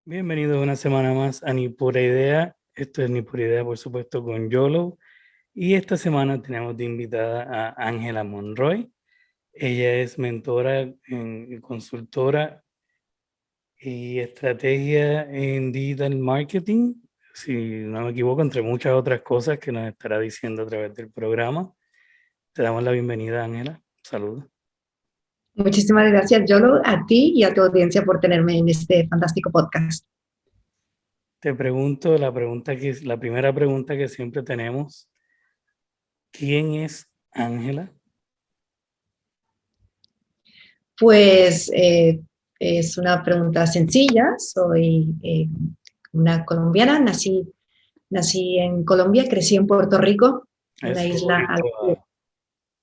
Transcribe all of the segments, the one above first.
Bienvenidos una semana más a Ni Pura Idea. Esto es Ni Pura Idea, por supuesto, con Yolo. Y esta semana tenemos de invitada a Ángela Monroy. Ella es mentora y consultora y estrategia en digital marketing, si no me equivoco, entre muchas otras cosas que nos estará diciendo a través del programa. Te damos la bienvenida, Ángela. Saludos. Muchísimas gracias, Yolo, a ti y a tu audiencia por tenerme en este fantástico podcast. Te pregunto la primera pregunta que siempre tenemos. ¿Quién es Ángela? Pues es una pregunta sencilla. Soy una colombiana, nací en Colombia, crecí en Puerto Rico, una Eso, isla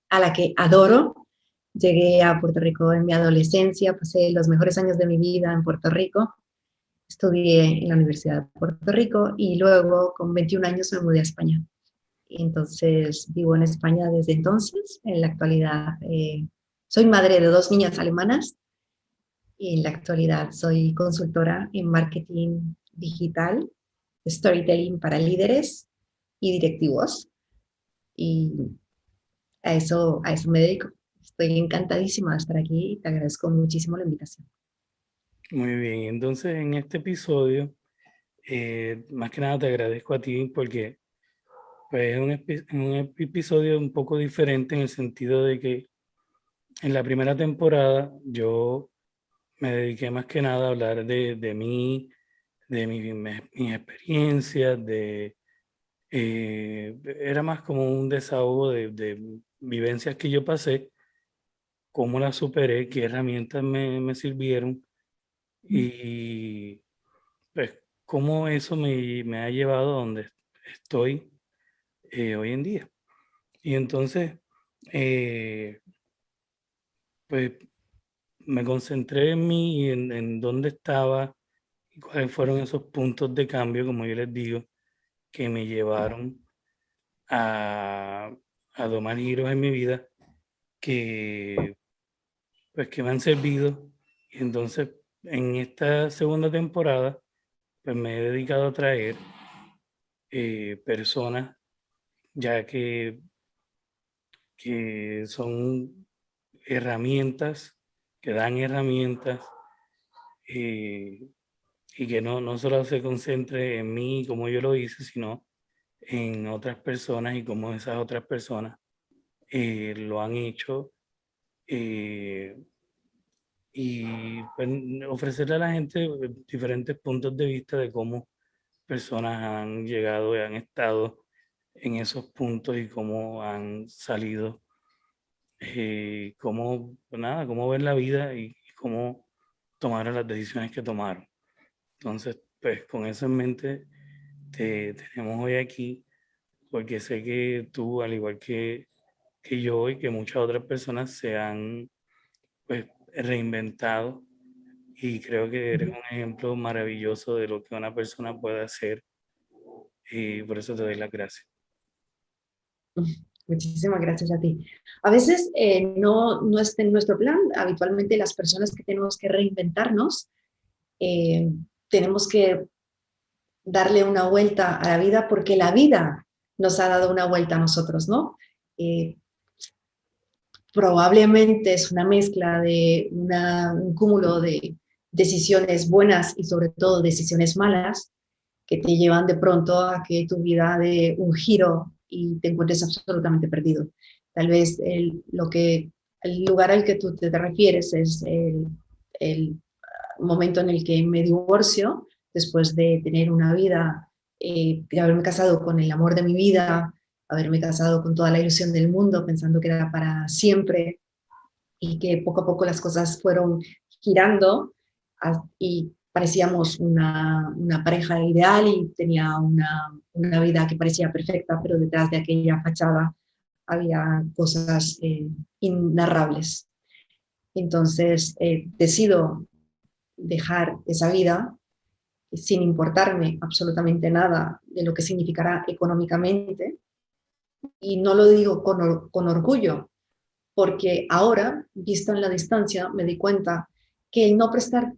a la que adoro. Llegué a Puerto Rico en mi adolescencia, pasé los mejores años de mi vida en Puerto Rico. Estudié en la Universidad de Puerto Rico y luego con 21 años me mudé a España. Entonces vivo en España desde entonces. En la actualidad soy madre de 2 niñas alemanas y en la actualidad soy consultora en marketing digital, storytelling para líderes y directivos. Y a eso me dedico. Estoy encantadísima de estar aquí y te agradezco muchísimo la invitación. muy bien, entonces en este episodio, más que nada te agradezco a ti porque pues, es un episodio un poco diferente en el sentido de que en la primera temporada yo me dediqué más que nada a hablar de mí, de mis experiencias, era más como un desahogo de vivencias que yo pasé, cómo las superé, qué herramientas me sirvieron y pues cómo eso me ha llevado a donde estoy hoy en día. Y entonces, eh, pues me concentré en mí y en dónde estaba y cuáles fueron esos puntos de cambio, como yo les digo, que me llevaron a, a tomar giros en mi vida que, pues, que me han servido. Y entonces, en esta segunda temporada, pues me he dedicado a traer personas ya que son herramientas, que dan herramientas eh, y que no solo se concentre en mí como yo lo hice, sino en otras personas y cómo esas otras personas lo han hecho eh, y pues, ofrecerle a la gente diferentes puntos de vista de cómo personas han llegado y han estado en esos puntos y cómo han salido, cómo, pues nada, cómo ven la vida y cómo tomaron las decisiones que tomaron. Entonces, pues con eso en mente, te tenemos hoy aquí, porque sé que tú, al igual que yo y que muchas otras personas se han pues reinventado y creo que eres un ejemplo maravilloso de lo que una persona puede hacer y por eso te doy las gracias. Muchísimas gracias a ti. A veces no está en nuestro plan. Habitualmente las personas que tenemos que reinventarnos, eh, tenemos que darle una vuelta a la vida porque la vida nos ha dado una vuelta a nosotros, ¿no? Eh, Probablemente es una mezcla de un cúmulo de decisiones buenas y sobre todo decisiones malas que te llevan de pronto a que tu vida dé un giro y te encuentres absolutamente perdido. Tal vez el lugar al que tú te refieres es el momento en el que me divorcio después de tener una vida, de haberme casado con el amor de mi vida, haberme casado con toda la ilusión del mundo, pensando que era para siempre y que poco a poco las cosas fueron girando y parecíamos una pareja ideal y tenía una vida que parecía perfecta, pero detrás de aquella fachada había cosas inarrables. Entonces decido dejar esa vida sin importarme absolutamente nada de lo que significará económicamente. Y no lo digo con orgullo, porque ahora, visto en la distancia, me di cuenta que el no prestar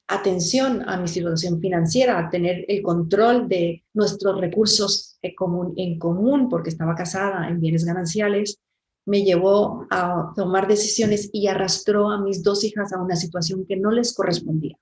atención a mi situación financiera, a tener el control de nuestros recursos en común, porque estaba casada en bienes gananciales, me llevó a tomar decisiones y arrastró a mis dos hijas a una situación que no les correspondía.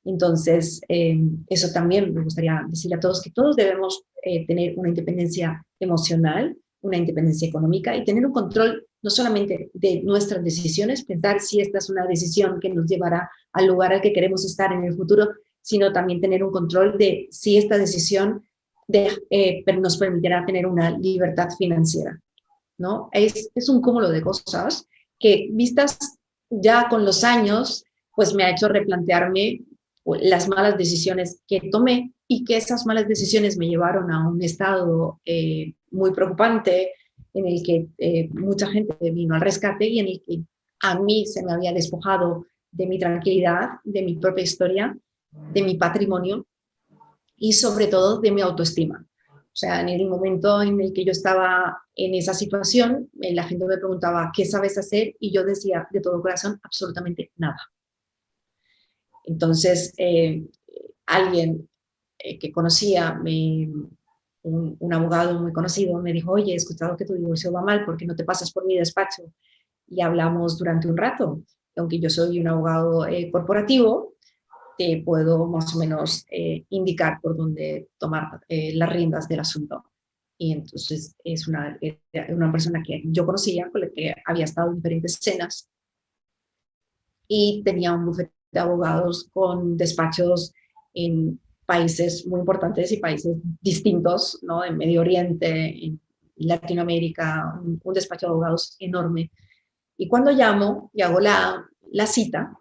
Entonces, eso también me gustaría decirle a todos, que todos debemos tener una independencia emocional, una independencia económica y tener un control no solamente de nuestras decisiones, pensar si esta es una decisión que nos llevará al lugar al que queremos estar en el futuro, sino también tener un control de si esta decisión nos permitirá tener una libertad financiera, ¿no? Es un cúmulo de cosas que, vistas ya con los años, pues me ha hecho replantearme las malas decisiones que tomé y que esas malas decisiones me llevaron a un estado muy preocupante en el que mucha gente vino al rescate y en el que a mí se me había despojado de mi tranquilidad, de mi propia historia, de mi patrimonio y sobre todo de mi autoestima. O sea, en el momento en el que yo estaba en esa situación, la gente me preguntaba, ¿qué sabes hacer? Y yo decía de todo corazón, absolutamente nada. Entonces, alguien que conocía, un abogado muy conocido, me dijo, oye, he escuchado que tu divorcio va mal, ¿por qué no te pasas por mi despacho? Y hablamos durante un rato. Aunque yo soy un abogado corporativo, te puedo más o menos indicar por dónde tomar las riendas del asunto. Y entonces es una persona que yo conocía, con la que había estado en diferentes cenas, y tenía un bufete de abogados con despachos en países muy importantes y países distintos, ¿no? En Medio Oriente, en Latinoamérica, un despacho de abogados enorme. Y cuando llamo y hago la cita,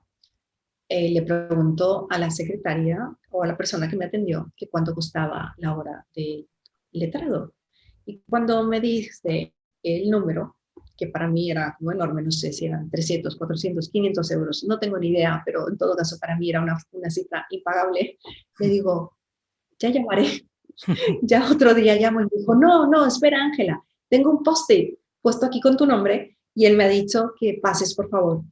le pregunto a la secretaria o a la persona que me atendió que cuánto costaba la hora de letrado. Y cuando me dice el número, que para mí era como enorme, no sé si eran 300, 400, 500 euros, no tengo ni idea, pero en todo caso para mí era una cifra impagable, le digo, ya llamaré, ya otro día llamo y me dijo, no, no, espera Ángela, tengo un post-it puesto aquí con tu nombre y él me ha dicho que pases por favor,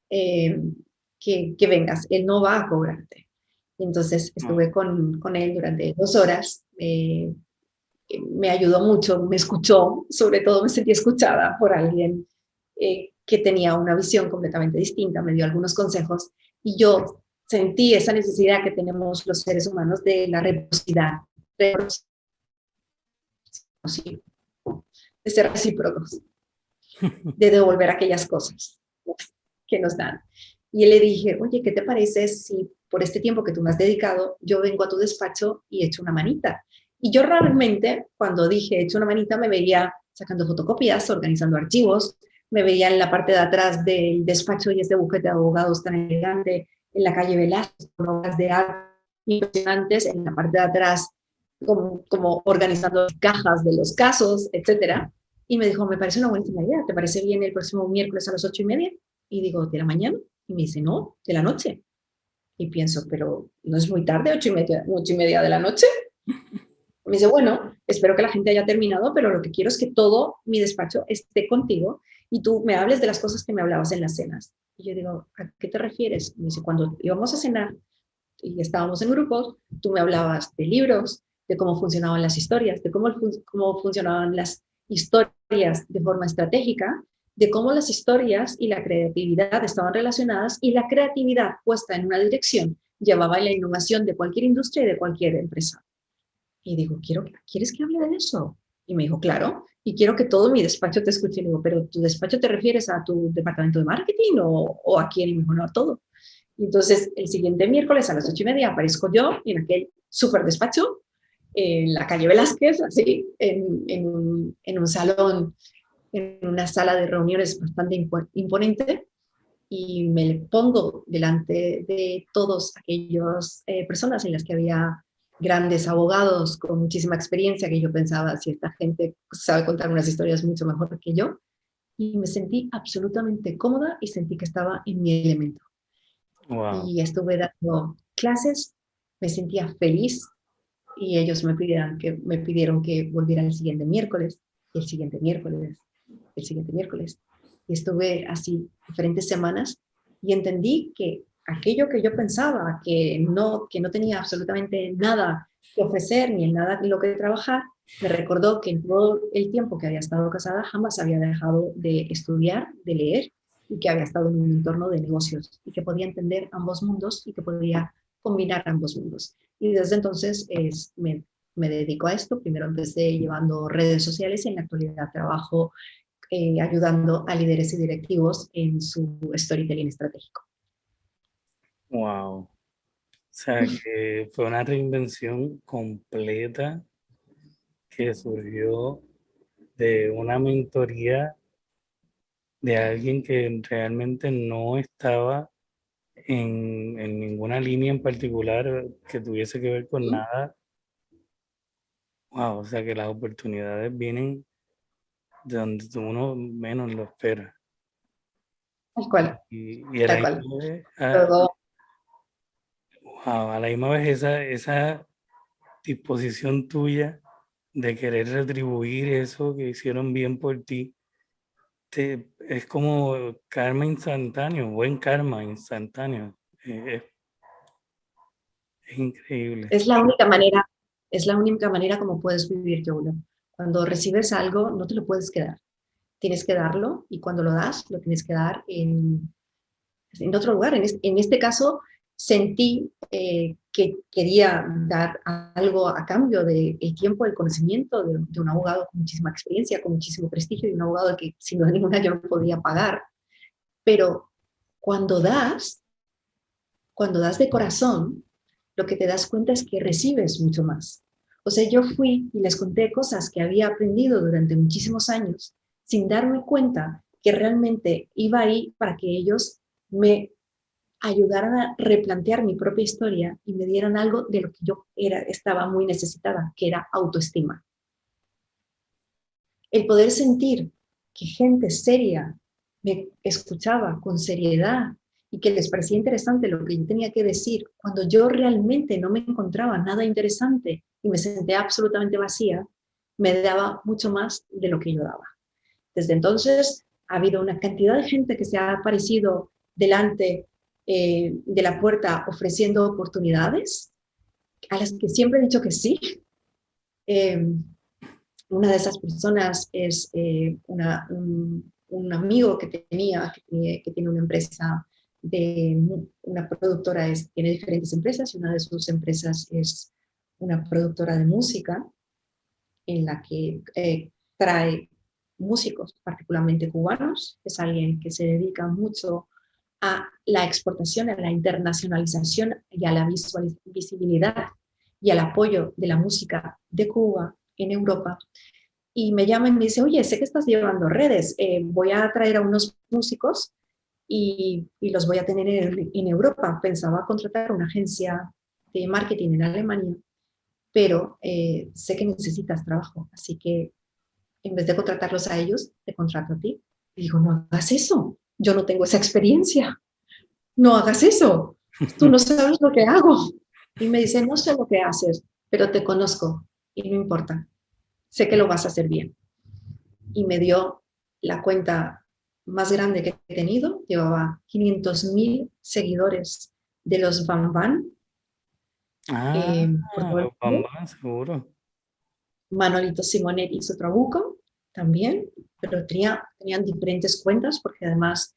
que vengas, él no va a cobrarte. Y entonces estuve con él durante 2 horas, me ayudó mucho, me escuchó, sobre todo me sentí escuchada por alguien que tenía una visión completamente distinta, me dio algunos consejos y yo sentí esa necesidad que tenemos los seres humanos de la reciprocidad, de ser recíprocos, de devolver aquellas cosas que nos dan. Y le dije, oye, ¿qué te parece si por este tiempo que tú me has dedicado, yo vengo a tu despacho y echo una manita? Y yo realmente, cuando dije echo una manita, me veía sacando fotocopias, organizando archivos, me veía en la parte de atrás del despacho y este bufete de abogados tan elegante, en la calle Velázquez, con obras de arte impresionantes, en la parte de atrás, como organizando cajas de los casos, etcétera. Y me dijo, me parece una buenísima idea, ¿te parece bien el próximo miércoles a las 8:30? Y digo, ¿de la mañana? Y me dice, no, de la noche. Y pienso, pero ¿no es muy tarde, 8:30 de la noche? Me dice, bueno, espero que la gente haya terminado, pero lo que quiero es que todo mi despacho esté contigo y tú me hables de las cosas que me hablabas en las cenas. Y yo digo, ¿a qué te refieres? Me dice, cuando íbamos a cenar y estábamos en grupos, tú me hablabas de libros, de cómo funcionaban las historias, de cómo funcionaban las historias de forma estratégica, de cómo las historias y la creatividad estaban relacionadas y la creatividad puesta en una dirección llevaba a la innovación de cualquier industria y de cualquier empresa. Y digo, ¿quieres que hable de eso? Y me dijo, claro, y quiero que todo mi despacho te escuche. Y digo, ¿pero tu despacho te refieres a tu departamento de marketing o a quién? Y me dijo, no, a todo. Y entonces el siguiente miércoles a las 8:30 aparezco yo en aquel súper despacho, en la calle Velázquez, así, en un salón, en una sala de reuniones bastante imponente, y me pongo delante de todos aquellos personas en las que había grandes abogados con muchísima experiencia, que yo pensaba, si esta gente sabe contar unas historias mucho mejor que yo, y me sentí absolutamente cómoda y sentí que estaba en mi elemento. Wow. Y estuve dando clases, me sentía feliz y ellos me pidieron que volviera el siguiente miércoles, el siguiente miércoles, el siguiente miércoles. Y estuve así diferentes semanas y entendí que aquello que yo pensaba que no tenía absolutamente nada que ofrecer ni en nada en lo que trabajar, me recordó que en todo el tiempo que había estado casada jamás había dejado de estudiar, de leer, y que había estado en un entorno de negocios y que podía entender ambos mundos y que podía combinar ambos mundos. Y desde entonces me dedico a esto. Primero empecé llevando redes sociales y en la actualidad trabajo ayudando a líderes y directivos en su storytelling estratégico. Wow. O sea, que fue una reinvención completa que surgió de una mentoría de alguien que realmente no estaba en ninguna línea en particular que tuviese que ver con nada. Wow, o sea que las oportunidades vienen de donde uno menos lo espera. Tal cual, Y a la tal cual. misma vez, Luego, wow, a la misma vez esa disposición tuya de querer retribuir eso que hicieron bien por ti, es como karma instantáneo, buen karma instantáneo. Es increíble. es la única manera como puedes vivir, Joe. Cuando recibes algo, no te lo puedes quedar. Tienes que darlo y cuando lo das, lo tienes que dar en otro lugar. En este caso, sentí que quería dar algo a cambio del tiempo, del conocimiento de un abogado con muchísima experiencia, con muchísimo prestigio y un abogado que sin duda ninguna yo no podía pagar. Pero cuando das de corazón, lo que te das cuenta es que recibes mucho más. O sea, yo fui y les conté cosas que había aprendido durante muchísimos años sin darme cuenta que realmente iba ahí para que ellos me ayudaran a replantear mi propia historia y me dieran algo de lo que yo estaba muy necesitada, que era autoestima. El poder sentir que gente seria me escuchaba con seriedad y que les parecía interesante lo que yo tenía que decir, cuando yo realmente no me encontraba nada interesante y me sentía absolutamente vacía, me daba mucho más de lo que yo daba. Desde entonces ha habido una cantidad de gente que se ha aparecido delante de la puerta ofreciendo oportunidades, a las que siempre he dicho que sí. Una de esas personas es un amigo que tiene una empresa, una productora, tiene diferentes empresas y una de sus empresas es una productora de música en la que trae músicos, particularmente cubanos. Es alguien que se dedica mucho a la exportación, a la internacionalización y a la visibilidad y al apoyo de la música de Cuba en Europa. Y me llama y me dice, oye, sé que estás llevando redes, voy a traer a unos músicos y los voy a tener en Europa. Pensaba contratar una agencia de marketing en Alemania, pero sé que necesitas trabajo, así que en vez de contratarlos a ellos, te contrato a ti. Y digo, no hagas eso, yo no tengo esa experiencia, no hagas eso, tú no sabes lo que hago. Y me dice, no sé lo que haces, pero te conozco y no importa, sé que lo vas a hacer bien. Y me dio la cuenta más grande que he tenido, llevaba 500.000 seguidores de los Bam Bam por todo el Los mundo. Bambam, seguro. Manolito Simonet hizo Trabuco también, pero tenían diferentes cuentas porque además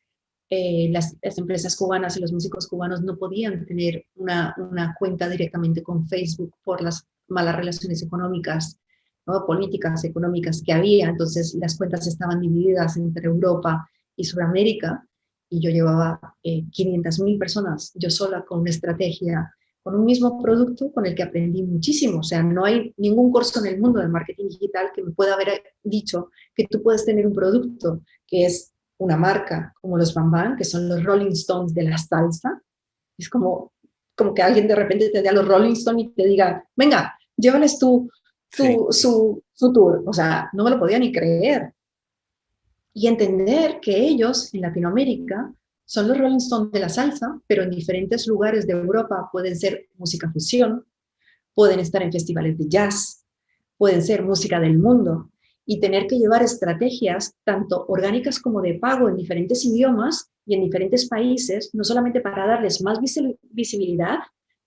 las empresas cubanas y los músicos cubanos no podían tener una cuenta directamente con Facebook por las malas relaciones económicas, ¿no? Políticas, económicas que había. Entonces las cuentas estaban divididas entre Europa y Sudamérica y yo llevaba 500.000 personas, yo sola con una estrategia, con un mismo producto con el que aprendí muchísimo. O sea, no hay ningún curso en el mundo del marketing digital que me pueda haber dicho que tú puedes tener un producto que es una marca como los Bam Bam, que son los Rolling Stones de la salsa. Es como que alguien de repente te dé a los Rolling Stones y te diga, venga, llévales Sí. su tour. O sea, no me lo podía ni creer. Y entender que ellos en Latinoamérica son los Rolling Stones de la salsa, pero en diferentes lugares de Europa pueden ser música fusión, pueden estar en festivales de jazz, pueden ser música del mundo. y tener que llevar estrategias tanto orgánicas como de pago en diferentes idiomas y en diferentes países, no solamente para darles más visibilidad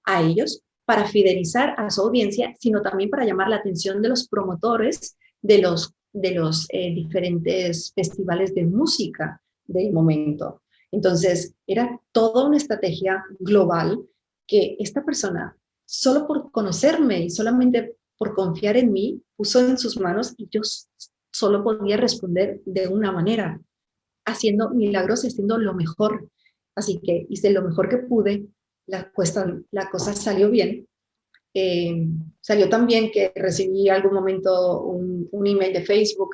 a ellos, para fidelizar a su audiencia, sino también para llamar la atención de los promotores de los diferentes festivales de música del momento. Entonces, era toda una estrategia global que esta persona, solo por conocerme y solamente por confiar en mí, puso en sus manos y yo solo podía responder de una manera, haciendo milagros y haciendo lo mejor. Así que hice lo mejor que pude, la cosa salió bien. Salió también que recibí algún momento un email de Facebook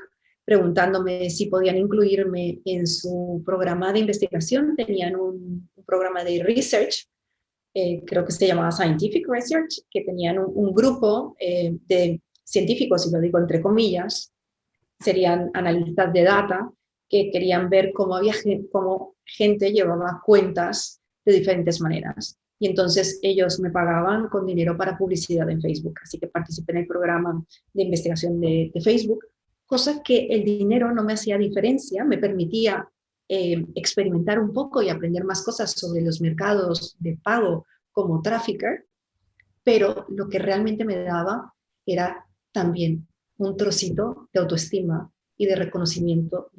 preguntándome si podían incluirme en su programa de investigación. Tenían un programa de research, creo que se llamaba Scientific Research, que tenían un grupo de científicos, y lo digo entre comillas, serían analistas de data, que querían ver cómo gente llevaba cuentas de diferentes maneras. Y entonces ellos me pagaban con dinero para publicidad en Facebook. Así que participé en el programa de investigación de Facebook, cosa que el dinero no me hacía diferencia, me permitía experimentar un poco y aprender más cosas sobre los mercados de pago como trafficker, pero lo que realmente me daba era también un trocito de autoestima y de reconocimiento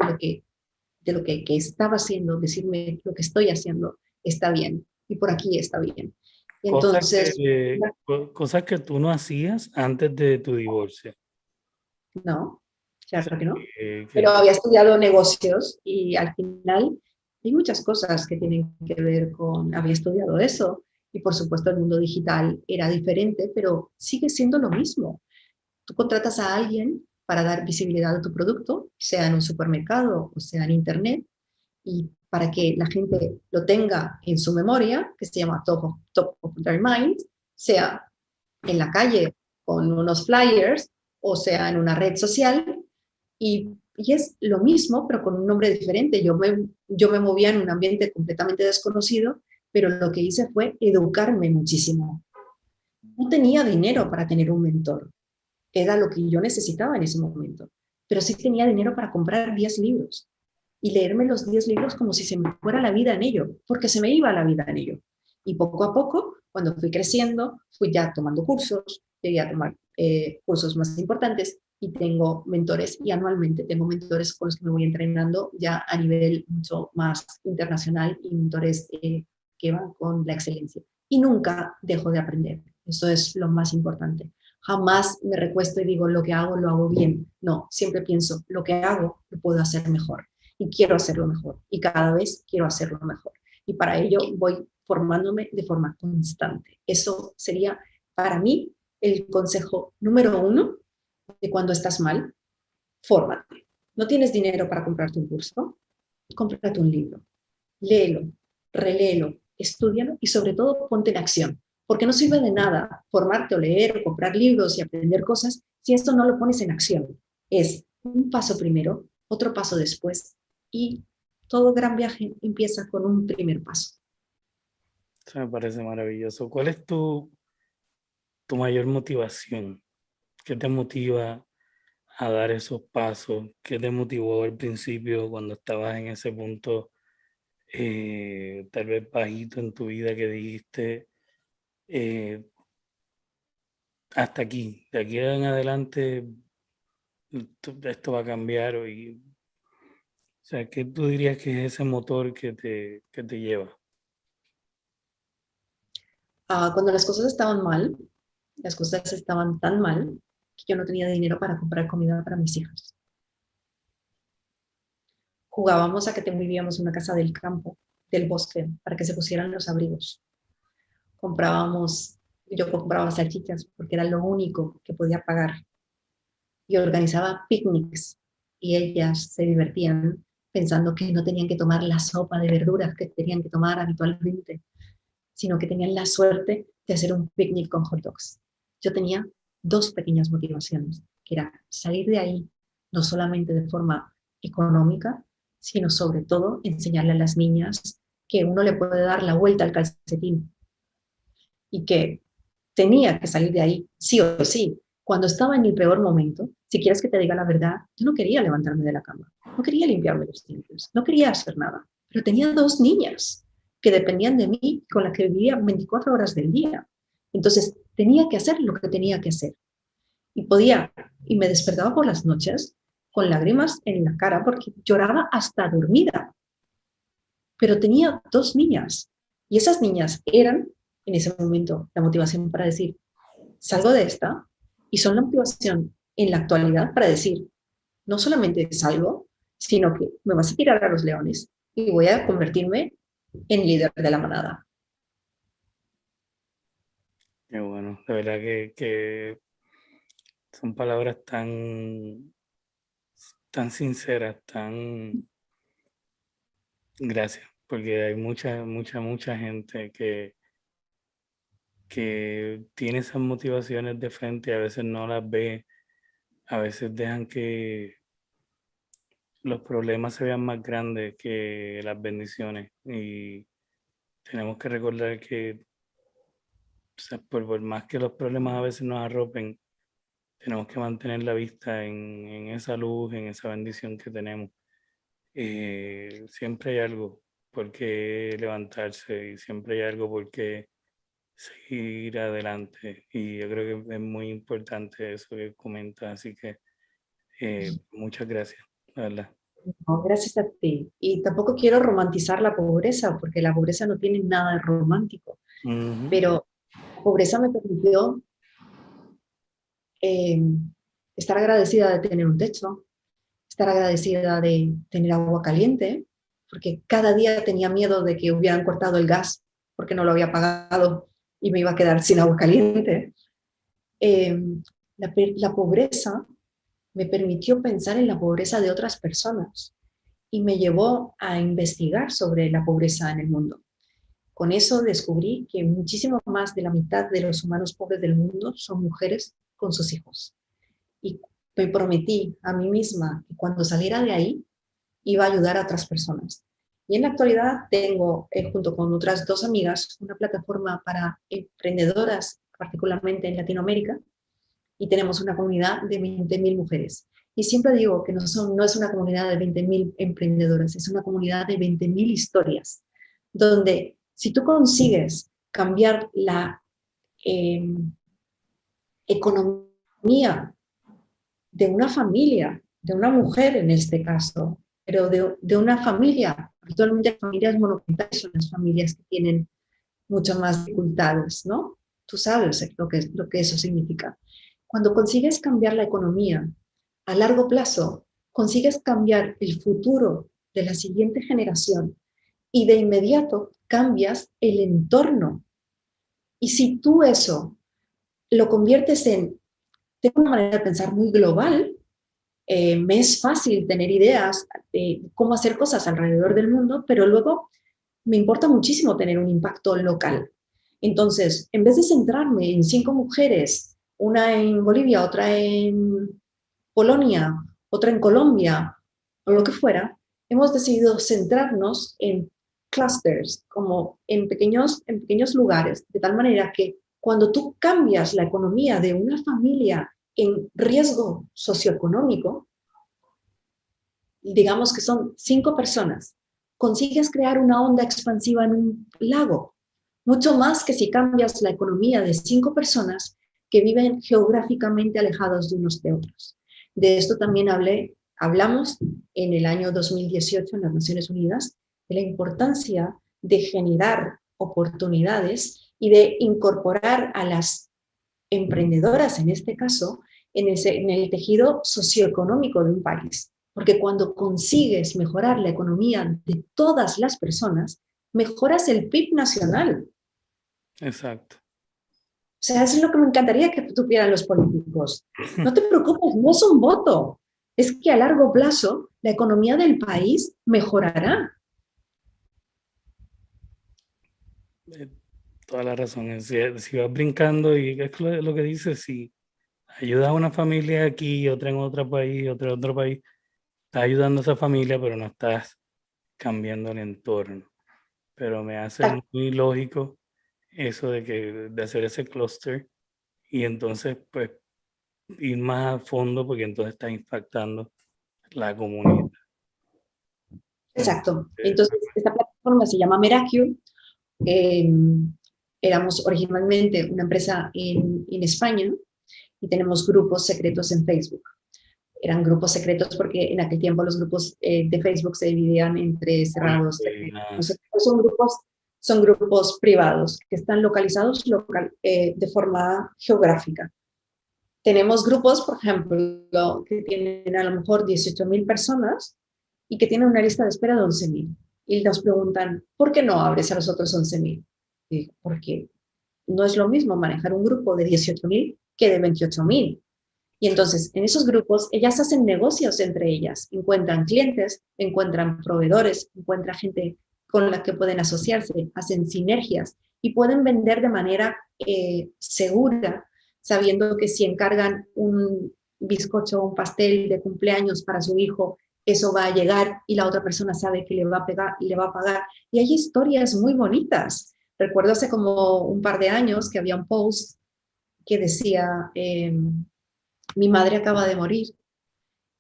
de lo que estaba haciendo, decirme lo que estoy haciendo está bien y por aquí está bien. Entonces, cosas que tú no hacías antes de tu divorcio. no, claro que no. Que Pero había estudiado negocios y al final hay muchas cosas que tienen que ver con, había estudiado eso y por supuesto el mundo digital era diferente, pero sigue siendo lo mismo. Tú contratas a alguien para dar visibilidad a tu producto, sea en un supermercado o sea en internet, y para que la gente lo tenga en su memoria, que se llama top of their mind, sea en la calle con unos flyers o sea en una red social, y es lo mismo, pero con un nombre diferente. Yo me movía en un ambiente completamente desconocido, pero lo que hice fue educarme muchísimo. No tenía dinero para tener un mentor, era lo que yo necesitaba en ese momento, pero sí tenía dinero para comprar 10 libros y leerme los 10 libros como si se me fuera la vida en ello, porque se me iba la vida en ello. Y poco a poco, cuando fui creciendo, fui ya tomando cursos, llegué a tomar cursos más importantes y tengo mentores, y anualmente tengo mentores con los que me voy entrenando ya a nivel mucho más internacional, y mentores que van con la excelencia. Y nunca dejo de aprender, eso es lo más importante. Jamás me recuesto y digo, lo que hago, lo hago bien. No, siempre pienso, lo que hago, lo puedo hacer mejor. Y quiero hacerlo mejor. Y cada vez quiero hacerlo mejor. Y para ello voy formándome de forma constante. Eso sería para mí el consejo número 1 de cuando estás mal. Fórmate. ¿No tienes dinero para comprarte un curso? Cómprate un libro. Léelo, reléelo, estúdialo y sobre todo ponte en acción. Porque no sirve de nada formarte o leer o comprar libros y aprender cosas si esto no lo pones en acción. Es un paso primero, otro paso después, y todo gran viaje empieza con un primer paso. Eso me parece maravilloso. ¿Cuál es tu mayor motivación? ¿Qué te motiva a dar esos pasos? ¿Qué te motivó al principio cuando estabas en ese punto, tal vez bajito en tu vida, que dijiste, hasta aquí, de aquí en adelante esto va a cambiar? O sea, ¿qué tú dirías que es ese motor que te lleva? Cuando las cosas estaban mal, las cosas estaban tan mal que yo no tenía dinero para comprar comida para mis hijos. Jugábamos a que vivíamos en una casa del campo, del bosque, para que se pusieran los abrigos. Yo compraba salchichas porque era lo único que podía pagar. Y organizaba picnics y ellas se divertían pensando que no tenían que tomar la sopa de verduras que tenían que tomar habitualmente, sino que tenían la suerte de hacer un picnic con hot dogs. Yo tenía 2 pequeñas motivaciones, que era salir de ahí, no solamente de forma económica, sino sobre todo enseñarle a las niñas que uno le puede dar la vuelta al calcetín y que tenía que salir de ahí, sí o sí. Cuando estaba en mi peor momento, si quieres que te diga la verdad, yo no quería levantarme de la cama, no quería limpiarme los dientes, no quería hacer nada, pero tenía 2 niñas que dependían de mí, con las que vivía 24 horas del día. Entonces tenía que hacer lo que tenía que hacer. Y me despertaba por las noches con lágrimas en la cara porque lloraba hasta dormida. Pero tenía 2 niñas y esas niñas eran en ese momento la motivación para decir, salgo de esta, y son la motivación en la actualidad para decir, no solamente salgo, sino que me vas a tirar a los leones y voy a convertirme en líder de la manada. Qué bueno, de verdad que son palabras tan sinceras, gracias, porque hay mucha gente que tiene esas motivaciones de frente y a veces no las ve, a veces dejan que los problemas se vean más grandes que las bendiciones y tenemos que recordar que, o sea, por más que los problemas a veces nos arropen, tenemos que mantener la vista en esa luz, en esa bendición que tenemos. Siempre hay algo por qué levantarse y siempre hay algo por qué seguir adelante. Y yo creo que es muy importante eso que comentas, así que muchas gracias, la verdad. No, gracias a ti. Y tampoco quiero romantizar la pobreza, porque la pobreza no tiene nada de romántico, Ujú. pero la pobreza me permitió eh, estar agradecida de tener un techo, estar agradecida de tener agua caliente, porque cada día tenía miedo de que hubieran cortado el gas porque no lo había pagado y me iba a quedar sin agua caliente. Eh, la pobreza me permitió pensar en la pobreza de otras personas y me llevó a investigar sobre la pobreza en el mundo. Con eso descubrí que muchísimo más de la mitad de los humanos pobres del mundo son mujeres con sus hijos. Y me prometí a mí misma que cuando saliera de ahí iba a ayudar a otras personas. Y en la actualidad tengo, junto con otras 2 amigas, una plataforma para emprendedoras, particularmente en Latinoamérica, y tenemos una comunidad de 20.000 mujeres. Y siempre digo que no es una comunidad de 20.000 emprendedoras, es una comunidad de 20.000 historias, donde si tú consigues cambiar la eh, economía de una familia, de una mujer en este caso, pero de una familia, actualmente familias monoparentales son las familias que tienen muchas más dificultades, ¿no? Tú sabes lo que eso significa. Cuando consigues cambiar la economía a largo plazo, consigues cambiar el futuro de la siguiente generación y de inmediato cambias el entorno. Y si tú eso lo conviertes de una manera de pensar muy global, me es fácil tener ideas de cómo hacer cosas alrededor del mundo, pero luego me importa muchísimo tener un impacto local. Entonces, en vez de centrarme en 5 mujeres, una en Bolivia, otra en Polonia, otra en Colombia, o lo que fuera, hemos decidido centrarnos en clusters, como en pequeños lugares, de tal manera que cuando tú cambias la economía de una familia en riesgo socioeconómico, digamos que son 5 personas, consigues crear una onda expansiva en un lago, mucho más que si cambias la economía de 5 personas que viven geográficamente alejados de unos de otros. De esto también hablamos en el año 2018 en las Naciones Unidas, de la importancia de generar oportunidades y de incorporar a las emprendedoras, en este caso, en el tejido socioeconómico de un país. Porque cuando consigues mejorar la economía de todas las personas, mejoras el PIB nacional. Exacto. O sea, eso es lo que me encantaría que tuvieran los políticos. No te preocupes, no es un voto. Es que a largo plazo la economía del país mejorará. Eh, Toda la razón. Si vas brincando y es lo que dices, si ayudas a una familia aquí, otra en otro país, otra en otro país, estás ayudando a esa familia, pero no estás cambiando el entorno. Pero me hace muy lógico eso de hacer ese clúster y entonces pues ir más a fondo porque entonces está impactando la comunidad. Exacto. Entonces, esta plataforma se llama Meracure. Éramos originalmente una empresa en España y tenemos grupos secretos en Facebook. Eran grupos secretos porque en aquel tiempo los grupos de Facebook se dividían entre cerrados. Son grupos privados que están localizados de forma geográfica. Tenemos grupos, por ejemplo, que tienen a lo mejor 18.000 personas y que tienen una lista de espera de 11.000. Y nos preguntan, ¿por qué no abres a los otros 11.000? Porque no es lo mismo manejar un grupo de 18.000 que de 28.000. Y entonces, en esos grupos, ellas hacen negocios entre ellas, encuentran clientes, encuentran proveedores, encuentran gente con la que pueden asociarse, hacen sinergias y pueden vender de manera segura, sabiendo que si encargan un bizcocho o un pastel de cumpleaños para su hijo, eso va a llegar y la otra persona sabe que le va a pagar. Y hay historias muy bonitas. Recuerdo hace como un par de años que había un post que decía, mi madre acaba de morir,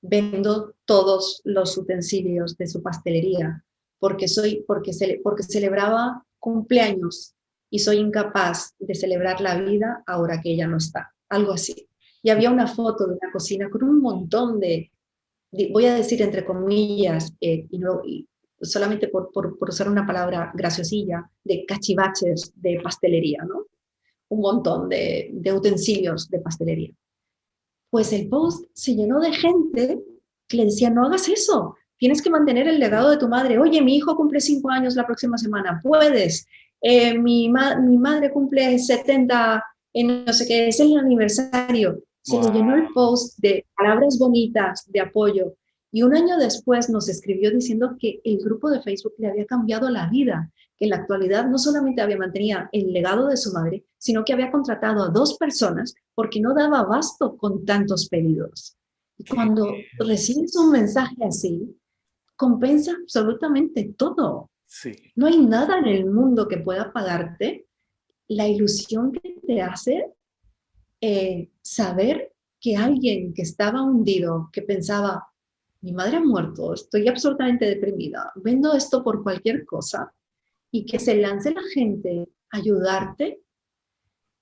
vendo todos los utensilios de su pastelería porque celebraba cumpleaños y soy incapaz de celebrar la vida ahora que ella no está. Algo así. Y había una foto de una cocina con un montón voy a decir entre comillas, y solamente por usar una palabra graciosilla, de cachivaches de pastelería, ¿no? Un montón de utensilios de pastelería. Pues el post se llenó de gente que le decía, no hagas eso, tienes que mantener el legado de tu madre. Oye, mi hijo cumple 5 años la próxima semana, puedes. Mi madre cumple 70 en no sé qué, es el aniversario. Se le llenó el post de palabras bonitas, de apoyo. Y un año después nos escribió diciendo que el grupo de Facebook le había cambiado la vida, que en la actualidad no solamente había mantenido el legado de su madre, sino que había contratado a 2 personas porque no daba abasto con tantos pedidos. Y cuando recibes un mensaje así, compensa absolutamente todo. Sí. No hay nada en el mundo que pueda pagarte la ilusión que te hace saber que alguien que estaba hundido, que pensaba, mi madre ha muerto, estoy absolutamente deprimida, vendo esto por cualquier cosa, y que se lance la gente a ayudarte,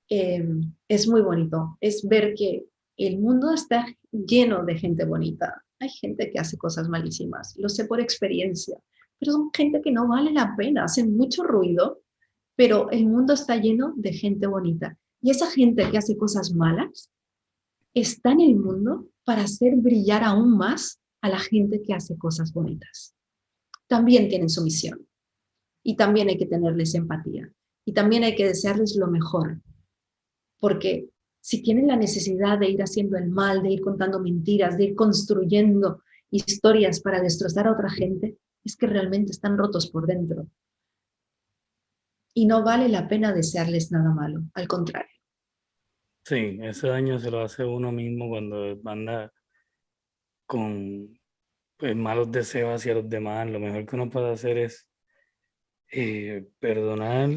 es muy bonito. Es ver que el mundo está lleno de gente bonita. Hay gente que hace cosas malísimas, lo sé por experiencia, pero son gente que no vale la pena, hacen mucho ruido, pero el mundo está lleno de gente bonita. Y esa gente que hace cosas malas está en el mundo para hacer brillar aún más a la gente que hace cosas bonitas. También tienen su misión y también hay que tenerles empatía y también hay que desearles lo mejor, porque si tienen la necesidad de ir haciendo el mal, de ir contando mentiras, de ir construyendo historias para destrozar a otra gente, es que realmente están rotos por dentro. Y no vale la pena desearles nada malo, al contrario. Sí, ese daño se lo hace uno mismo cuando anda con pues, malos deseos hacia los demás. Lo mejor que uno puede hacer es perdonar,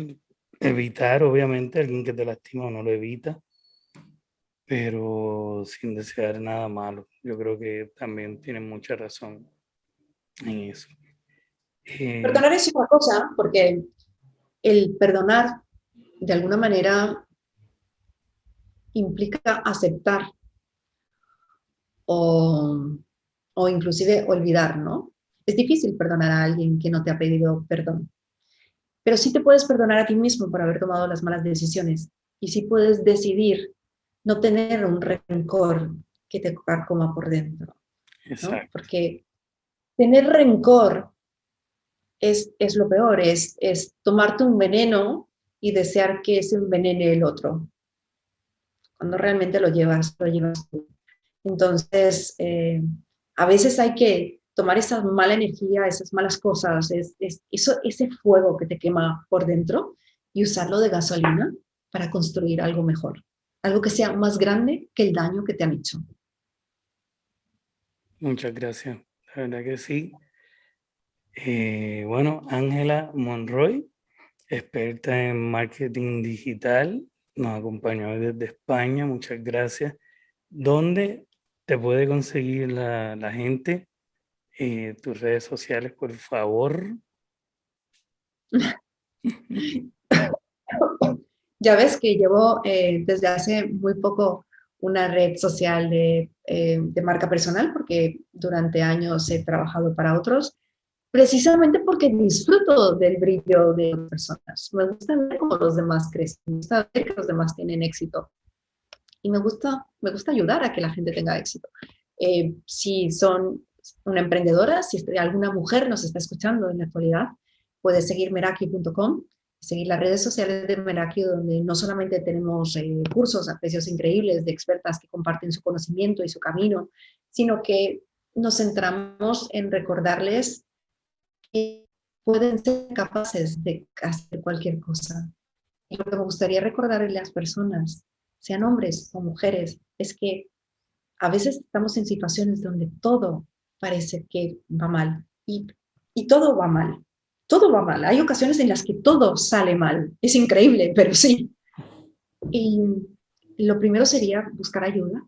evitar, obviamente, alguien que te lastima no lo evita, pero sin desear nada malo. Yo creo que también tienen mucha razón en eso. Perdonar es una cosa, porque el perdonar de alguna manera implica aceptar o inclusive olvidar, ¿no? Es difícil perdonar a alguien que no te ha pedido perdón, pero sí te puedes perdonar a ti mismo por haber tomado las malas decisiones y sí puedes decidir no tener un rencor que te carcoma por dentro, ¿no? Porque tener rencor es lo peor, es tomarte un veneno y desear que se envenene el otro, cuando realmente lo llevas tú. Entonces, a veces hay que tomar esa mala energía, esas malas cosas, ese fuego que te quema por dentro y usarlo de gasolina para construir algo mejor, algo que sea más grande que el daño que te han hecho. Muchas gracias, la verdad que sí. Bueno, Ángela Monroy, experta en marketing digital, nos acompañó desde España, muchas gracias. ¿Dónde te puede conseguir la gente? Tus redes sociales, por favor. Ya ves que llevo desde hace muy poco una red social de marca personal porque durante años he trabajado para otros, precisamente porque disfruto del brillo de las personas. Me gusta ver cómo los demás crecen, me gusta ver que los demás tienen éxito y me gusta ayudar a que la gente tenga éxito. Si son una emprendedora, si alguna mujer nos está escuchando en la actualidad, puedes seguir meraki.com, seguir las redes sociales de Meraki, donde no solamente tenemos cursos a precios increíbles de expertas que comparten su conocimiento y su camino, sino que nos centramos en recordarles que pueden ser capaces de hacer cualquier cosa. Y lo que me gustaría recordarle a las personas, sean hombres o mujeres, es que a veces estamos en situaciones donde todo parece que va mal y todo va mal. Todo va mal. Hay ocasiones en las que todo sale mal. Es increíble, pero sí. Y lo primero sería buscar ayuda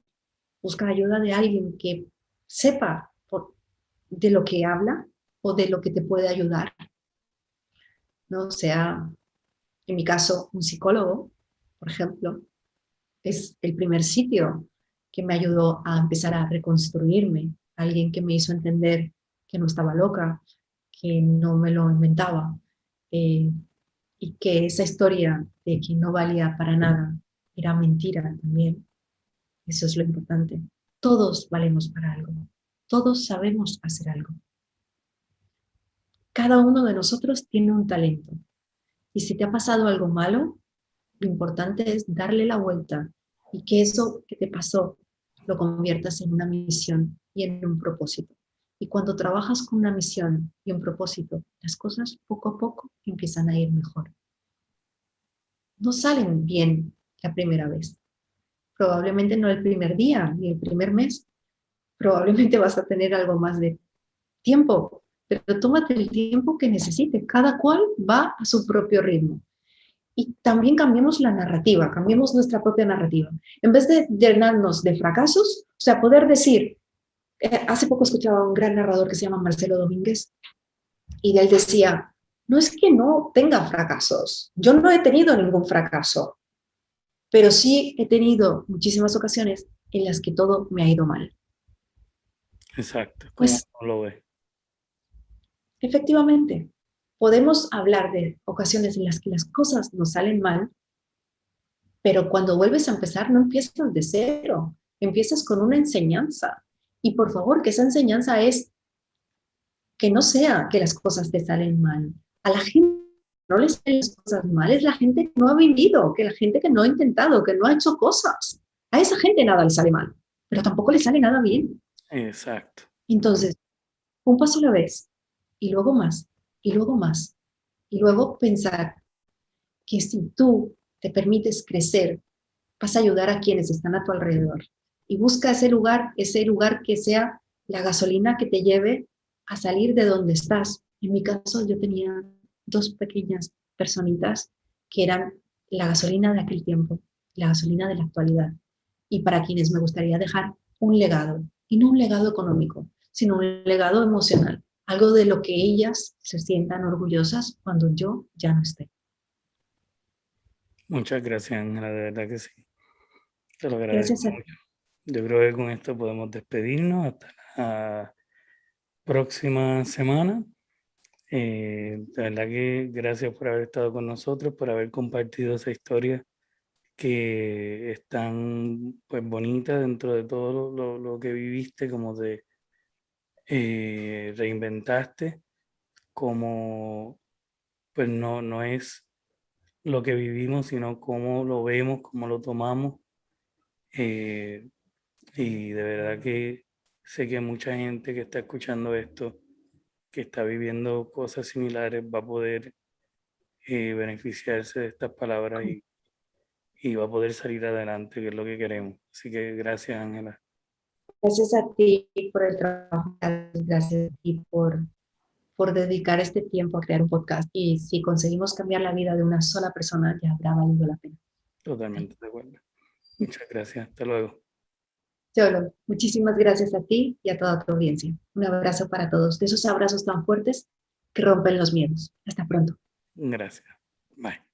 de alguien que sepa de lo que habla o de lo que te puede ayudar. ¿No? O sea, en mi caso, un psicólogo, por ejemplo, es el primer sitio que me ayudó a empezar a reconstruirme, alguien que me hizo entender que no estaba loca, que no me lo inventaba, eh, y que esa historia de que no valía para nada era mentira también. Eso es lo importante. Todos valemos para algo, todos sabemos hacer algo. Cada uno de nosotros tiene un talento. Y si te ha pasado algo malo, lo importante es darle la vuelta y que eso que te pasó lo conviertas en una misión y en un propósito. Y cuando trabajas con una misión y un propósito, las cosas poco a poco empiezan a ir mejor. No salen bien la primera vez. Probablemente no el primer día ni el primer mes. Probablemente vas a tener algo más de tiempo, pero tómate el tiempo que necesites. Cada cual va a su propio ritmo. Y también cambiemos la narrativa, cambiemos nuestra propia narrativa. En vez de llenarnos de fracasos, o sea, poder decir, hace poco escuchaba a un gran narrador que se llama Marcelo Domínguez, y él decía, no es que no tenga fracasos, yo no he tenido ningún fracaso, pero sí he tenido muchísimas ocasiones en las que todo me ha ido mal. Exacto, ¿cómo Pues lo ves? efectivamente, podemos hablar de ocasiones en las que las cosas nos salen mal, pero cuando vuelves a empezar no empiezas de cero, empiezas con una enseñanza. Y por favor, que esa enseñanza es que no sea que las cosas te salen mal. A la gente no le salen las cosas mal, es la gente que no ha vivido, que la gente que no ha intentado, que no ha hecho cosas. A esa gente nada le sale mal, pero tampoco le sale nada bien. Exacto. Entonces, un paso a la vez, y luego más, y luego más, y luego pensar que si tú te permites crecer, vas a ayudar a quienes están a tu alrededor. Y busca ese lugar que sea la gasolina que te lleve a salir de donde estás. En mi caso, yo tenía dos pequeñas personitas que eran la gasolina de aquel tiempo, la gasolina de la actualidad. Y para quienes me gustaría dejar un legado, y no un legado económico, sino un legado emocional, algo de lo que ellas se sientan orgullosas cuando yo ya no esté. Muchas gracias, Ángela, de verdad que sí. Te lo agradezco Gracias a mucho. Yo creo que con esto podemos despedirnos hasta la próxima semana. De verdad que gracias por haber estado con nosotros, por haber compartido esa historia que es tan pues, bonita dentro de todo lo que viviste, como te reinventaste, como pues no es lo que vivimos, sino cómo lo vemos, cómo lo tomamos. eh, y de verdad que sé que mucha gente que está escuchando esto, que está viviendo cosas similares, va a poder beneficiarse de estas palabras y va a poder salir adelante, que es lo que queremos. Así que gracias, Ángela. Gracias a ti por el trabajo, gracias a ti por dedicar este tiempo a crear un podcast. Y si conseguimos cambiar la vida de una sola persona, ya habrá valido la pena. Totalmente de acuerdo. Muchas gracias. Hasta luego. Solo, muchísimas gracias a ti y a toda tu audiencia. Un abrazo para todos, de esos abrazos tan fuertes que rompen los miedos. Hasta pronto. Gracias. Bye.